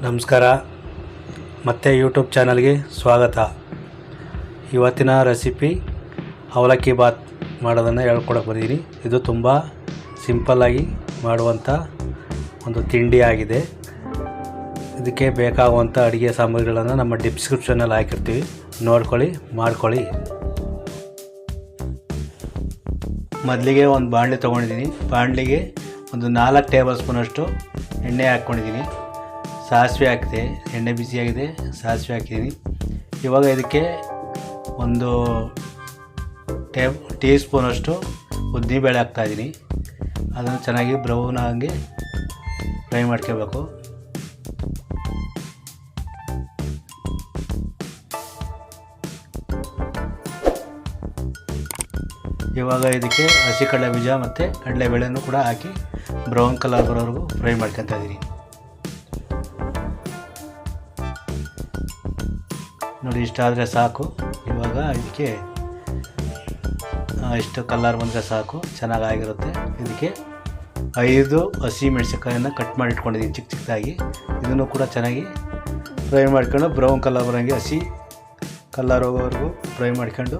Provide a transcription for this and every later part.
ನಮಸ್ಕಾರ, ಮತ್ತೆ ಯೂಟ್ಯೂಬ್ ಚಾನಲ್ಗೆ ಸ್ವಾಗತ. ಇವತ್ತಿನ ರೆಸಿಪಿ ಅವಲಕ್ಕಿ ಬಾತ್ ಮಾಡೋದನ್ನು ಹೇಳ್ಕೊಡಕ್ಕೆ ಬಂದಿದ್ದೀನಿ. ಇದು ತುಂಬ ಸಿಂಪಲ್ಲಾಗಿ ಮಾಡುವಂಥ ಒಂದು ತಿಂಡಿ ಆಗಿದೆ. ಇದಕ್ಕೆ ಬೇಕಾಗುವಂಥ ಅಡುಗೆ ಸಾಮಗ್ರಿಗಳನ್ನು ನಮ್ಮ ಡಿಸ್ಕ್ರಿಪ್ಷನಲ್ಲಿ ಹಾಕಿರ್ತೀವಿ, ನೋಡ್ಕೊಳ್ಳಿ, ಮಾಡ್ಕೊಳ್ಳಿ. ಮೊದಲಿಗೆ ಒಂದು ಬಾಣಲೆ ತೊಗೊಂಡಿದ್ದೀನಿ. ಬಾಣಲಿಗೆ ಒಂದು 4 ಟೇಬಲ್ ಸ್ಪೂನಷ್ಟು ಎಣ್ಣೆ ಹಾಕ್ಕೊಂಡಿದ್ದೀನಿ. ಸಾಸಿವೆ ಹಾಕಿದೆ, ಎಣ್ಣೆ ಬಿಸಿಯಾಗಿದೆ, ಸಾಸಿವೆ ಹಾಕಿದ್ದೀನಿ. ಇವಾಗ ಇದಕ್ಕೆ ಒಂದು ಟೀ ಸ್ಪೂನಷ್ಟು ಉದ್ದಿನಬೇಳೆ ಹಾಕ್ತಾಯಿದ್ದೀನಿ. ಅದನ್ನು ಚೆನ್ನಾಗಿ ಬ್ರೌನ್ ಆಗಿ ಫ್ರೈ ಮಾಡ್ಕೋಬೇಕು. ಇವಾಗ ಇದಕ್ಕೆ ಹಸಿ ಕಡಲೆ ಬೀಜ ಮತ್ತು ಕಡಲೆಬೇಳೆನೂ ಕೂಡ ಹಾಕಿ ಬ್ರೌನ್ ಕಲರ್ ಬರೋವರೆಗೂ ಫ್ರೈ ಮಾಡ್ಕೊತಾ ಇದ್ದೀನಿ. ನೋಡಿ, ಇಷ್ಟ ಆದರೆ ಸಾಕು. ಇವಾಗ ಇದಕ್ಕೆ ಇಷ್ಟು ಕಲರ್ ಬಂದರೆ ಸಾಕು, ಚೆನ್ನಾಗಿರುತ್ತೆ. ಇದಕ್ಕೆ 5 ಹಸಿ ಮೆಣಸಿನ್ಕಾಯನ್ನು ಕಟ್ ಮಾಡಿ ಇಟ್ಕೊಂಡಿದ್ದೀನಿ ಚಿಕ್ಕ ಚಿಕ್ಕದಾಗಿ. ಇದನ್ನು ಕೂಡ ಚೆನ್ನಾಗಿ ಫ್ರೈ ಮಾಡ್ಕೊಂಡು ಬ್ರೌನ್ ಕಲರ್ ಬರೋಂಗೆ ಹಸಿ ಕಲರ್ ಹೋಗೋವರೆಗೂ ಫ್ರೈ ಮಾಡ್ಕೊಂಡು,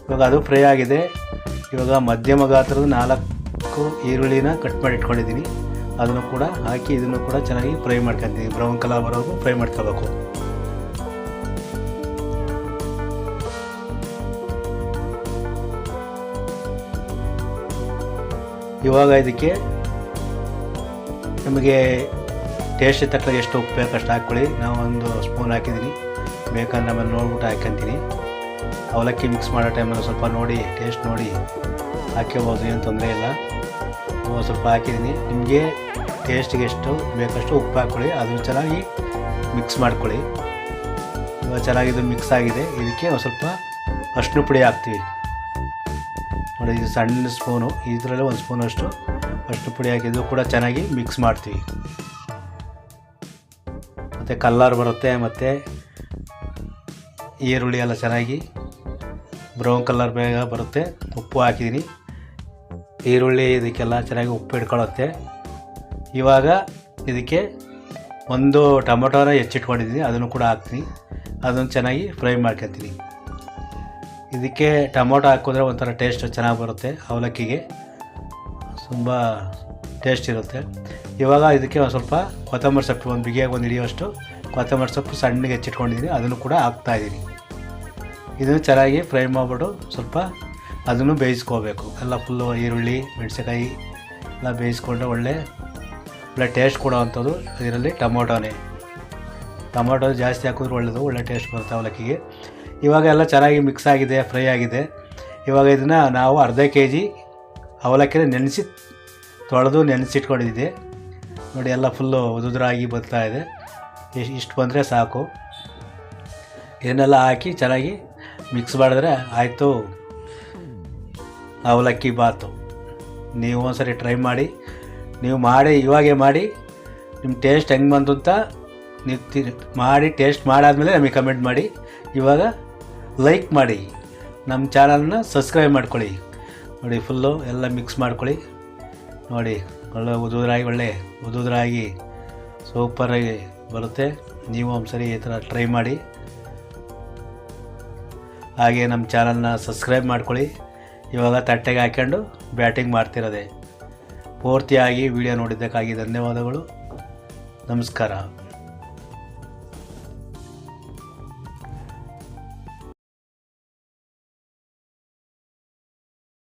ಇವಾಗ ಅದು ಫ್ರೈ ಆಗಿದೆ. ಇವಾಗ ಮಧ್ಯಮ ಗಾತ್ರದ 4 ಈರುಳ್ಳಿನ ಕಟ್ ಮಾಡಿ ಇಟ್ಕೊಂಡಿದ್ದೀನಿ. ಅದನ್ನು ಕೂಡ ಹಾಕಿ ಇದನ್ನು ಕೂಡ ಚೆನ್ನಾಗಿ ಫ್ರೈ ಮಾಡ್ಕೊತೀನಿ. ಬ್ರೌನ್ ಕಲರ್ ಬರೋವರೆಗೂ ಫ್ರೈ ಮಾಡ್ಕೋಬೇಕು. ಇವಾಗ ಇದಕ್ಕೆ ನಮಗೆ ಟೇಸ್ಟ್ ತಕ್ಕ ಎಷ್ಟು ಉಪ್ಪು ಬೇಕಷ್ಟು ಹಾಕ್ಕೊಳ್ಳಿ. ನಾವು 1 ಸ್ಪೂನ್ ಹಾಕಿದ್ದೀನಿ. ಬೇಕಂದ್ರೆ ಆಮೇಲೆ ನೋಡ್ಬಿಟ್ಟು ಹಾಕ್ಕೊಂತೀನಿ. ಅವಲಕ್ಕಿ ಮಿಕ್ಸ್ ಮಾಡೋ ಟೈಮಲ್ಲಿ ಸ್ವಲ್ಪ ನೋಡಿ, ಟೇಸ್ಟ್ ನೋಡಿ ಹಾಕ್ಕೋಬೋದು, ಏನು ತೊಂದರೆ ಇಲ್ಲ. ಸ್ವಲ್ಪ ಹಾಕಿದ್ದೀನಿ. ನಿಮಗೆ ಟೇಸ್ಟಿಗೆ ಎಷ್ಟು ಬೇಕಷ್ಟು ಉಪ್ಪು ಹಾಕ್ಕೊಳ್ಳಿ. ಅದನ್ನು ಚೆನ್ನಾಗಿ ಮಿಕ್ಸ್ ಮಾಡ್ಕೊಳ್ಳಿ. ಇವಾಗ ಚೆನ್ನಾಗಿದ್ದು ಮಿಕ್ಸ್ ಆಗಿದೆ. ಇದಕ್ಕೆ ಒಂದು ಸ್ವಲ್ಪ ಅರಿಶಿನ ಪುಡಿ ಹಾಕ್ತೀವಿ. ನೋಡಿ, ಇದು ಸಣ್ಣ ಸ್ಪೂನು, ಇದರಲ್ಲಿ 1 ಸ್ಪೂನಷ್ಟು ಅರಿಶಿನ ಪುಡಿ ಹಾಕಿದ್ದು ಕೂಡ ಚೆನ್ನಾಗಿ ಮಿಕ್ಸ್ ಮಾಡ್ತೀವಿ. ಮತ್ತು ಕಲರ್ ಬರುತ್ತೆ. ಮತ್ತು ಈರುಳ್ಳಿ ಎಲ್ಲ ಚೆನ್ನಾಗಿ ಬ್ರೌನ್ ಕಲರ್ ಬೇಗ ಬರುತ್ತೆ. ಉಪ್ಪು ಹಾಕಿದ್ದೀನಿ. ಈರುಳ್ಳಿ ಇದಕ್ಕೆಲ್ಲ ಚೆನ್ನಾಗಿ ಉಪ್ಪು ಹಿಡ್ಕೊಳ್ಳುತ್ತೆ. ಇವಾಗ ಇದಕ್ಕೆ 1 ಟೊಮೊಟೊನ ಹೆಚ್ಚಿಟ್ಕೊಂಡಿದ್ದೀನಿ, ಅದನ್ನು ಕೂಡ ಹಾಕ್ತೀನಿ. ಅದನ್ನು ಚೆನ್ನಾಗಿ ಫ್ರೈ ಮಾಡ್ಕೊತೀನಿ. ಇದಕ್ಕೆ ಟೊಮೊಟೊ ಹಾಕಿದ್ರೆ ಒಂಥರ ಟೇಸ್ಟ್ ಚೆನ್ನಾಗಿ ಬರುತ್ತೆ. ಅವಲಕ್ಕಿಗೆ ತುಂಬ ಟೇಸ್ಟ್ ಇರುತ್ತೆ. ಇವಾಗ ಇದಕ್ಕೆ ಒಂದು ಸ್ವಲ್ಪ ಕೊತ್ತಂಬರಿ ಸೊಪ್ಪು, ಒಂದು ಬಿಗಿಯಾಗಿ ಒಂದು ಹಿಡಿಯೋಷ್ಟು ಕೊತ್ತಂಬರಿ ಸೊಪ್ಪು ಸಣ್ಣಗೆ ಹೆಚ್ಚಿಟ್ಕೊಂಡಿದ್ದೀನಿ. ಅದನ್ನು ಕೂಡ ಹಾಕ್ತಾಯಿದ್ದೀನಿ. ಇದನ್ನು ಚೆನ್ನಾಗಿ ಫ್ರೈ ಮಾಡಿಬಿಟ್ಟು ಸ್ವಲ್ಪ ಅದನ್ನು ಬೇಯಿಸ್ಕೋಬೇಕು. ಎಲ್ಲ ಫುಲ್ಲು ಈರುಳ್ಳಿ ಮೆಣಸಿನ್ಕಾಯಿ ಎಲ್ಲ ಬೇಯಿಸ್ಕೊಂಡ್ರೆ ಒಳ್ಳೆ ಟೇಸ್ಟ್ ಕೊಡೋವಂಥದ್ದು ಇದರಲ್ಲಿ ಟೊಮೊಟೊ ಜಾಸ್ತಿ ಹಾಕಿದ್ರೆ ಒಳ್ಳೆ ಟೇಸ್ಟ್ ಬರುತ್ತೆ ಅವಲಕ್ಕಿಗೆ. ಇವಾಗ ಎಲ್ಲ ಚೆನ್ನಾಗಿ ಮಿಕ್ಸ್ ಆಗಿದೆ, ಫ್ರೈ ಆಗಿದೆ. ಇವಾಗ ಇದನ್ನು ನಾವು ಅರ್ಧ kg ಅವಲಕ್ಕಿನ ತೊಳೆದು ನೆನೆಸಿಟ್ಕೊಂಡಿದ್ದೆ. ನೋಡಿ, ಎಲ್ಲ ಫುಲ್ಲು ಉದುರಾಗಿ ಬರ್ತಾ ಇದೆ. ಇಷ್ಟು ಬಂದರೆ ಸಾಕು. ಇದನ್ನೆಲ್ಲ ಹಾಕಿ ಚೆನ್ನಾಗಿ ಮಿಕ್ಸ್ ಮಾಡಿದ್ರೆ ಆಯಿತು ಅವಲಕ್ಕಿ ಬಾತು. ನೀವು ಒಂದ್ಸರಿ ಟ್ರೈ ಮಾಡಿ. ನೀವು ಇವಾಗೇ ಮಾಡಿ ನಿಮ್ಮ ಟೇಸ್ಟ್ ಹೆಂಗೆ ಬಂತು ಅಂತ ನೀವು ಮಾಡಿ ಟೇಸ್ಟ್ ಮಾಡಾದಮೇಲೆ ನಮಗೆ ಕಮೆಂಟ್ ಮಾಡಿ. ಇವಾಗ ಲೈಕ್ ಮಾಡಿ, ನಮ್ಮ ಚಾನಲ್ನ ಸಬ್ಸ್ಕ್ರೈಬ್ ಮಾಡ್ಕೊಳ್ಳಿ. ನೋಡಿ, ಫುಲ್ಲು ಎಲ್ಲ ಮಿಕ್ಸ್ ಮಾಡ್ಕೊಳ್ಳಿ. ನೋಡಿ, ಒಳ್ಳೆ ಉದುರಾಗಿ ಸೂಪರಾಗಿ ಬರುತ್ತೆ. ನೀವು ಒಂದ್ಸರಿ ಈ ಥರ ಟ್ರೈ ಮಾಡಿ. ಹಾಗೆ ನಮ್ಮ ಚಾನಲ್ನ ಸಬ್ಸ್ಕ್ರೈಬ್ ಮಾಡ್ಕೊಳ್ಳಿ. ಇವಾಗ ತಟ್ಟೆಗೆ ಹಾಕ್ಕೊಂಡು ಬ್ಯಾಟಿಂಗ್ ಮಾಡ್ತಿರೋದೆ. ಪೂರ್ತಿಯಾಗಿ ವಿಡಿಯೋ ನೋಡಿದ್ದಕ್ಕಾಗಿ ಧನ್ಯವಾದಗಳು. ನಮಸ್ಕಾರ.